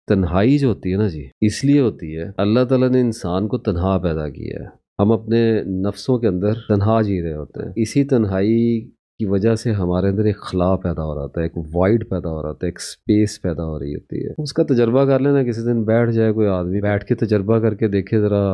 تنہائی جو ہوتی ہے نا جی، اس لیے ہوتی ہے اللہ تعالیٰ نے انسان کو تنہا پیدا کیا ہے۔ ہم اپنے نفسوں کے اندر تنہا جی رہے ہوتے ہیں، اسی تنہائی کی وجہ سے ہمارے اندر ایک خلا پیدا ہو رہا تھا، ایک وائڈ پیدا ہو رہا تھا، ایک سپیس پیدا ہو رہی ہوتی ہے۔ اس کا تجربہ کر لینا، کسی دن بیٹھ جائے کوئی آدمی، بیٹھ کے تجربہ کر کے دیکھے ذرا،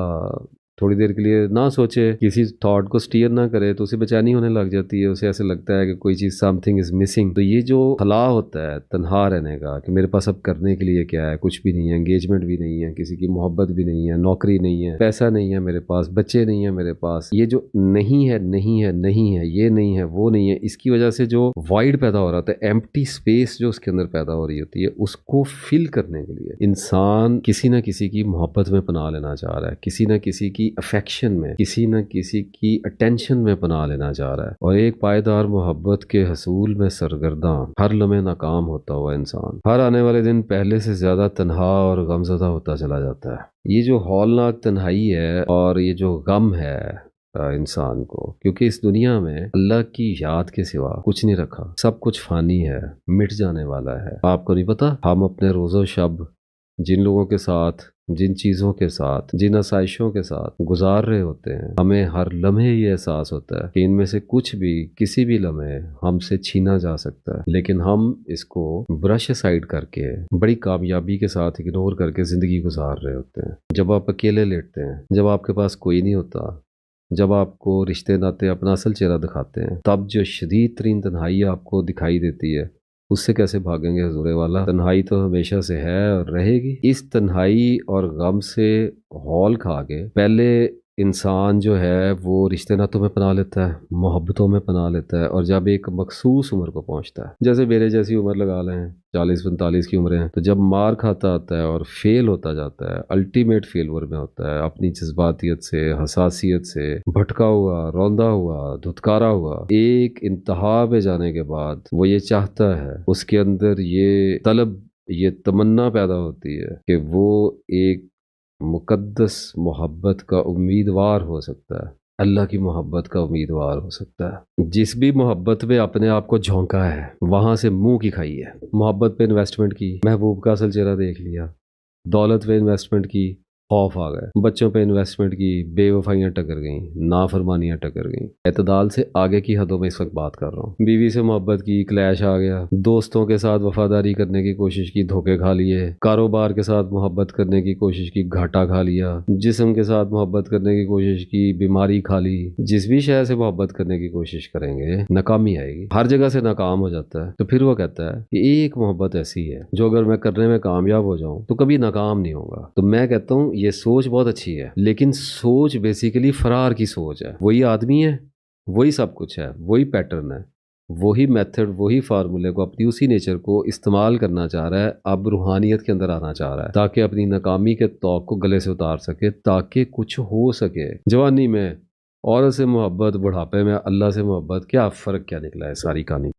تھوڑی دیر کے لیے نہ سوچے، کسی تھاٹ کو سٹیئر نہ کرے تو اسے بے چینی ہونے لگ جاتی ہے، اسے ایسے لگتا ہے کہ کوئی چیز سم تھنگ از مسنگ۔ تو یہ جو خلا ہوتا ہے تنہا رہنے کا کہ میرے پاس اب کرنے کے لیے کیا ہے، کچھ بھی نہیں ہے، انگیجمنٹ بھی نہیں ہے، کسی کی محبت بھی نہیں ہے، نوکری نہیں ہے، پیسہ نہیں ہے میرے پاس، بچے نہیں ہیں میرے پاس، یہ جو نہیں ہے نہیں ہے نہیں ہے، یہ نہیں ہے وہ نہیں ہے، اس کی وجہ سے جو وائڈ پیدا ہو رہا تھا، ایمپٹی اسپیس جو اس کے اندر پیدا ہو رہی ہوتی ہے، اس کو فل کرنے کے لیے انسان کسی نہ کسی کی محبت میں پناہ لینا چاہ رہا ہے، کسی نہ کسی کی افیکشن میں، کسی نہ کسی کی اٹینشن میں پناہ لینا چاہ رہا ہے۔ اور ایک پائیدار محبت کے حصول میں سرگرداں ہر لمحے ناکام ہوتا ہوا انسان ہر آنے والے دن پہلے سے زیادہ تنہا اور غمزدہ ہوتا چلا جاتا ہے۔ یہ جو ہولناک تنہائی ہے اور یہ جو غم ہے انسان کو، کیونکہ اس دنیا میں اللہ کی یاد کے سوا کچھ نہیں رکھا، سب کچھ فانی ہے، مٹ جانے والا ہے۔ آپ کو نہیں پتا ہم اپنے روز و شب جن لوگوں کے ساتھ، جن چیزوں کے ساتھ، جن آسائشوں کے ساتھ گزار رہے ہوتے ہیں، ہمیں ہر لمحے یہ احساس ہوتا ہے کہ ان میں سے کچھ بھی کسی بھی لمحے ہم سے چھینا جا سکتا ہے، لیکن ہم اس کو برش سائڈ کر کے بڑی کامیابی کے ساتھ اگنور کر کے زندگی گزار رہے ہوتے ہیں۔ جب آپ اکیلے لیٹتے ہیں، جب آپ کے پاس کوئی نہیں ہوتا، جب آپ کو رشتے ناتے اپنا اصل چہرہ دکھاتے ہیں، تب جو شدید ترین تنہائی آپ کو دکھائی دیتی ہے، اس سے کیسے بھاگیں گے حضور والا؟ تنہائی تو ہمیشہ سے ہے اور رہے گی۔ اس تنہائی اور غم سے ہول کھا کے پہلے انسان جو ہے وہ رشتے ناتوں میں پناہ لیتا ہے، محبتوں میں پناہ لیتا ہے، اور جب ایک مخصوص عمر کو پہنچتا ہے، جیسے میرے جیسی عمر لگا لیں، 40-45 کی عمریں ہیں، تو جب مار کھاتا آتا ہے اور فیل ہوتا جاتا ہے، الٹیمیٹ فیلور میں ہوتا ہے، اپنی جذباتیت سے، حساسیت سے بھٹکا ہوا، روندا ہوا، دھتکارا ہوا، ایک انتہا پہ جانے کے بعد وہ یہ چاہتا ہے، اس کے اندر یہ طلب، یہ تمنا پیدا ہوتی ہے کہ وہ ایک مقدس محبت کا امیدوار ہو سکتا ہے، اللہ کی محبت کا امیدوار ہو سکتا ہے۔ جس بھی محبت پہ اپنے آپ کو جھونکا ہے، وہاں سے منہ کی کھائی ہے۔ محبت پہ انویسٹمنٹ کی، محبوب کا اصل چہرہ دیکھ لیا، دولت پہ انویسٹمنٹ کی، خوف آ گئے، بچوں پہ انویسٹمنٹ کی، بے وفائیاں ٹکر گئیں، نافرمانیاں ٹکر گئیں۔ اعتدال سے آگے کی حدوں میں اس وقت بات کر رہا ہوں۔ بیوی سے محبت کی، کلیش آ گیا، دوستوں کے ساتھ وفاداری کرنے کی کوشش کی، دھوکے کھا لیے، کاروبار کے ساتھ محبت کرنے کی کوشش کی، گھاٹا کھا لیا، جسم کے ساتھ محبت کرنے کی کوشش کی، بیماری کھا لی۔ جس بھی شے سے محبت کرنے کی کوشش کریں گے ناکامی آئے گی، ہر جگہ سے ناکام ہو جاتا ہے۔ تو پھر وہ کہتا ہے کہ ایک محبت ایسی ہے جو اگر میں کرنے میں کامیاب ہو جاؤں تو کبھی ناکام نہیں ہوگا۔ تو میں کہتا ہوں یہ سوچ بہت اچھی ہے، لیکن سوچ بیسیکلی فرار کی سوچ ہے۔ وہی آدمی ہے، وہی سب کچھ ہے، وہی پیٹرن ہے، وہی میتھڈ، وہی فارمولے کو اپنی اسی نیچر کو استعمال کرنا چاہ رہا ہے، اب روحانیت کے اندر آنا چاہ رہا ہے تاکہ اپنی ناکامی کے طوق کو گلے سے اتار سکے، تاکہ کچھ ہو سکے۔ جوانی میں عورت سے محبت، بڑھاپے میں اللہ سے محبت، کیا فرق کیا نکلا ہے ساری کہانی؟